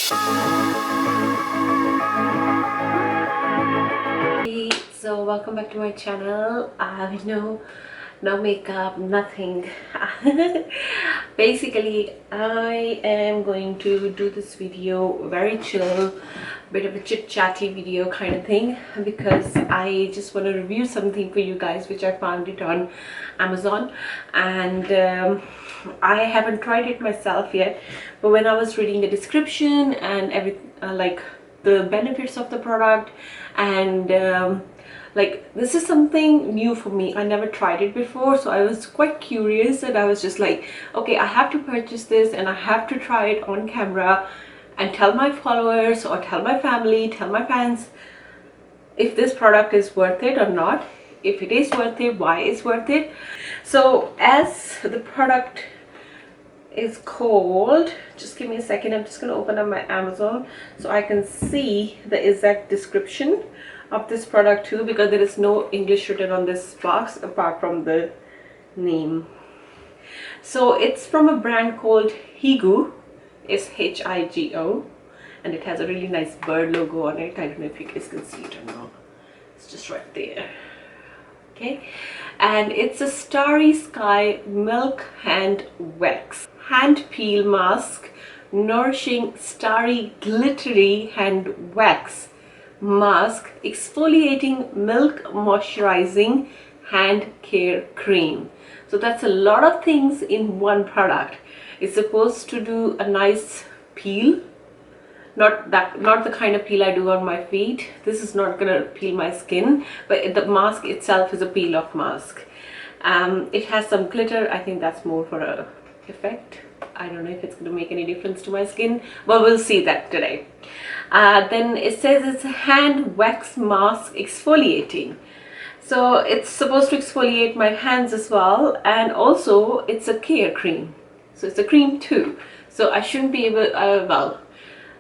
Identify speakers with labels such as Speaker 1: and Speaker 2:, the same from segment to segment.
Speaker 1: Hey, so welcome back to my channel. No makeup, nothing. Basically, I am going to do this video very chill, bit of a chit-chatty video kind of thing, because I just want to review something for you guys which I found it on Amazon, and I haven't tried it myself yet, but when I was reading the description and everything, like the benefits of the product, and like, this is something new for me. I never tried it before, so I was quite curious, and I was just like, okay, I have to purchase this and I have to try it on camera and tell my followers or tell my family, tell my fans if this product is worth it or not. If it is worth it, why it's worth it. So as the product is called, just give me a second, I'm just going to open up my Amazon so I can see the exact description of this product too, because there is no English written on this box apart from the name. So it's from a brand called Higo, it's Higo, and it has a really nice bird logo on it. I don't know if you guys can see it or not, it's just right there. Okay, and it's a Starry Sky Milk Hand Wax hand peel mask, nourishing starry glittery hand wax mask, exfoliating milk moisturizing hand care cream. So that's a lot of things in one product. It's supposed to do a nice peel, not the kind of peel I do on my feet. This is not gonna peel my skin, but the mask itself is a peel off mask. It has some glitter. I think that's more for a effect. I don't know if it's going to make any difference to my skin, but we'll see that today. Then it says it's a hand wax mask exfoliating, so it's supposed to exfoliate my hands as well, and also it's a care cream, so it's a cream too. So I shouldn't be able, well,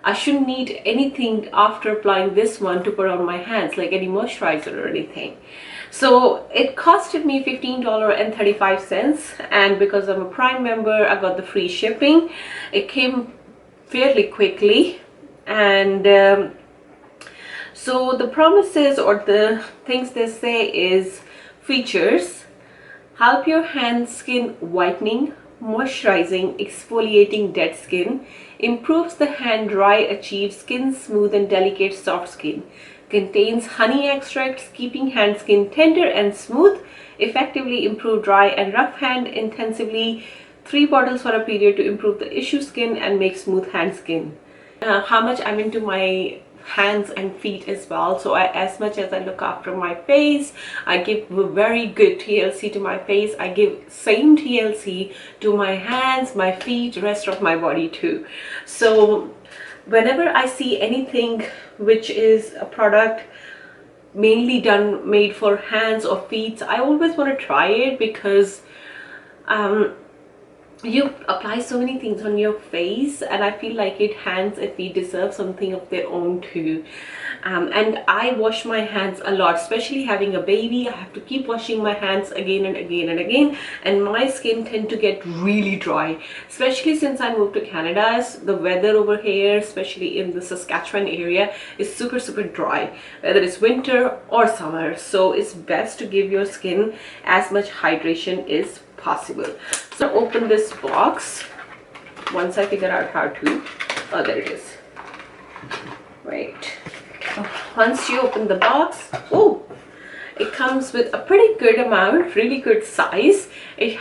Speaker 1: I shouldn't need anything after applying this one to put on my hands, like any moisturizer or anything. So it costed me $15.35, and because I'm a Prime member, I got the free shipping. It came fairly quickly, and so the promises or the things they say is features: help your hand skin whitening, moisturizing, exfoliating dead skin, improves the hand dry, achieves skin smooth and delicate soft skin, contains honey extracts, keeping hand skin tender and smooth, effectively improve dry and rough hand intensively, 3 bottles for a period to improve the issue skin and make smooth hand skin. How much I'm into my hands and feet as well, so as much as I look after my face, I give very good TLC to my face, I give same TLC to my hands, my feet, rest of my body too. So whenever I see anything which is a product mainly made for hands or feet, I always want to try it, because you apply so many things on your face, and I feel like hands and feet deserve something of their own too. And I wash my hands a lot, especially having a baby. I have to keep washing my hands again and again and again, and my skin tend to get really dry, especially since I moved to Canada. The weather over here, especially in the Saskatchewan area, is super dry, whether it's winter or summer. So it's best to give your skin as much hydration as possible. So open this box once I figure out how to. Oh, there it is. Right. Once you open the box, oh, it comes with a pretty good amount, really good size. It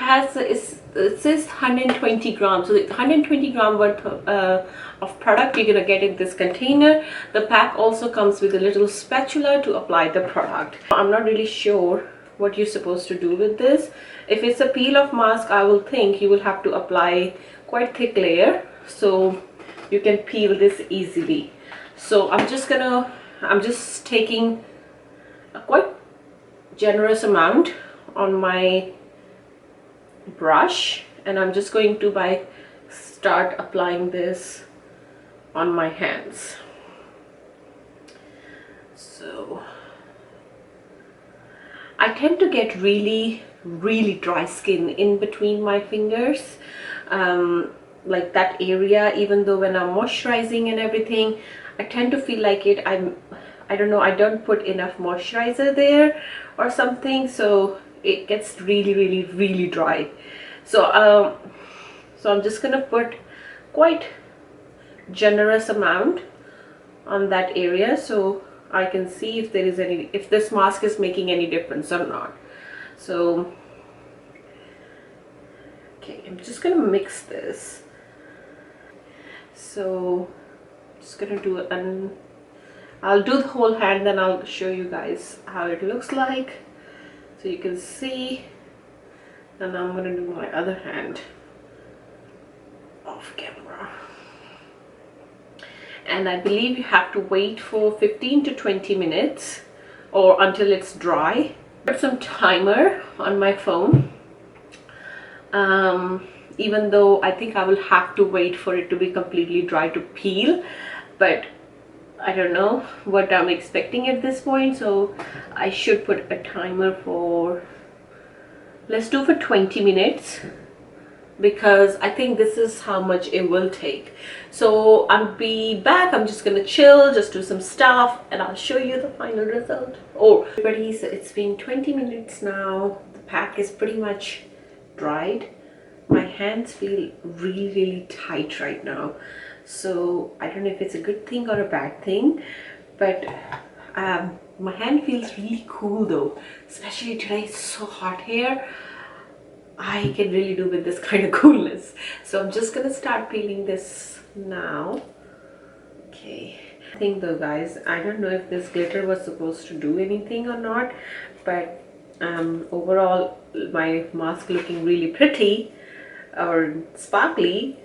Speaker 1: says 120 grams, so it's 120 gram worth of product you're gonna get in this container. The pack also comes with a little spatula to apply the product. I'm not really sure what you're supposed to do with this. If it's a peel off mask, I will think you will have to apply quite thick layer so you can peel this easily. So I'm just taking a quite generous amount on my brush, and I'm just going to start applying this on my hands. So I tend to get really dry skin in between my fingers. like that area, even though when I'm moisturizing and everything, I tend to feel like I don't know, I don't put enough moisturizer there or something, so it gets really dry. So so I'm just gonna put quite generous amount on that area so I can see if there is any, if this mask is making any difference or not. So okay, I'm just gonna mix this. So just gonna do I'll do the whole hand, then I'll show you guys how it looks like so you can see. And I'm gonna do my other hand off camera. And I believe you have to wait for 15 to 20 minutes or until it's dry. Put some timer on my phone, even though I think I will have to wait for it to be completely dry to peel, but I don't know what I'm expecting at this point, so I should put a timer for, let's do for 20 minutes, because I think this is how much it will take. So I'll be back. I'm just gonna chill, just do some stuff, and I'll show you the final result. Oh everybody, so it's been 20 minutes now. The pack is pretty much dried. My hands feel really tight right now, so I don't know if it's a good thing or a bad thing, but my hand feels really cool though, especially today. It's so hot here. I can really do with this kind of coolness. So I'm just gonna start peeling this now. Okay, I think though guys, I don't know if this glitter was supposed to do anything or not, but overall my mask looking really pretty or sparkly.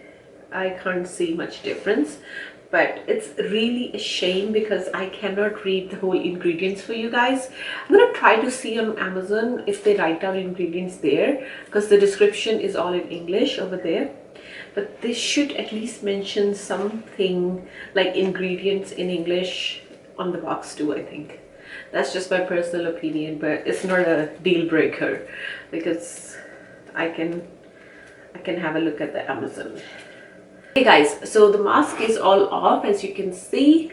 Speaker 1: I can't see much difference, but it's really a shame because I cannot read the whole ingredients for you guys. I'm gonna try to see on Amazon if they write down ingredients there, because the description is all in English over there, but they should at least mention something like ingredients in English on the box too. I think that's just my personal opinion, but it's not a deal breaker because I can have a look at the Amazon. Hey guys, so the mask is all off, as you can see.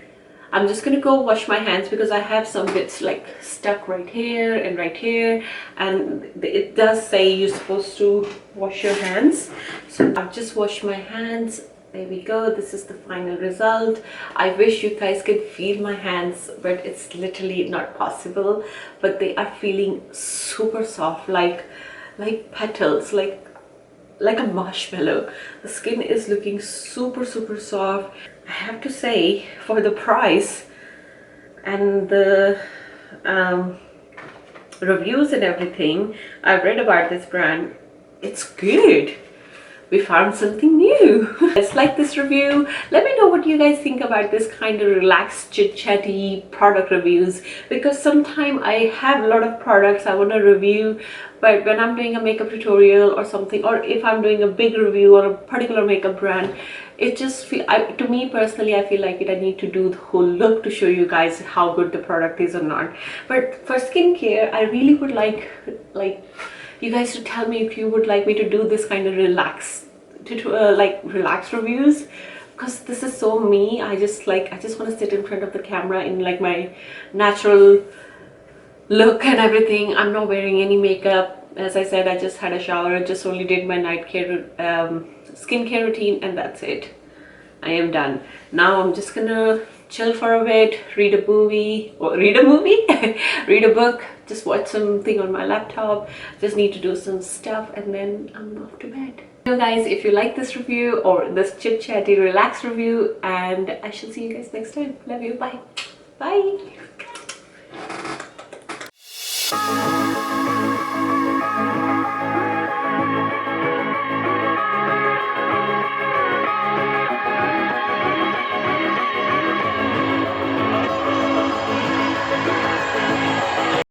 Speaker 1: I'm just gonna go wash my hands because I have some bits like stuck right here and right here, and it does say you're supposed to wash your hands. So I've just washed my hands. There we go. This is the final result. I wish you guys could feel my hands, but it's literally not possible. But they are feeling super soft, like petals, like a marshmallow. The skin is looking super soft. I have to say, for the price and the reviews and everything I've read about this brand, it's good. We found something new. Let's like this review. Let me know what you guys think about this kind of relaxed chit-chatty product reviews, because sometimes I have a lot of products I want to review, but when I'm doing a makeup tutorial or something, or if I'm doing a big review on a particular makeup brand, it just feel, to me personally, I feel like I need to do the whole look to show you guys how good the product is or not. But for skincare, I really would like you guys to tell me if you would like me to do this kind of relaxed reviews, because this is so me. I just want to sit in front of the camera in like my natural look and everything. I'm not wearing any makeup. As I said, I just had a shower, just only did my night care skincare routine, and that's it. I am done. Now I'm just gonna chill for a bit, read a book, just watch something on my laptop. Just need to do some stuff and then I'm off to bed. So guys, if you like this review or this chit chatty relaxed review, and I shall see you guys next time. Love you. Bye.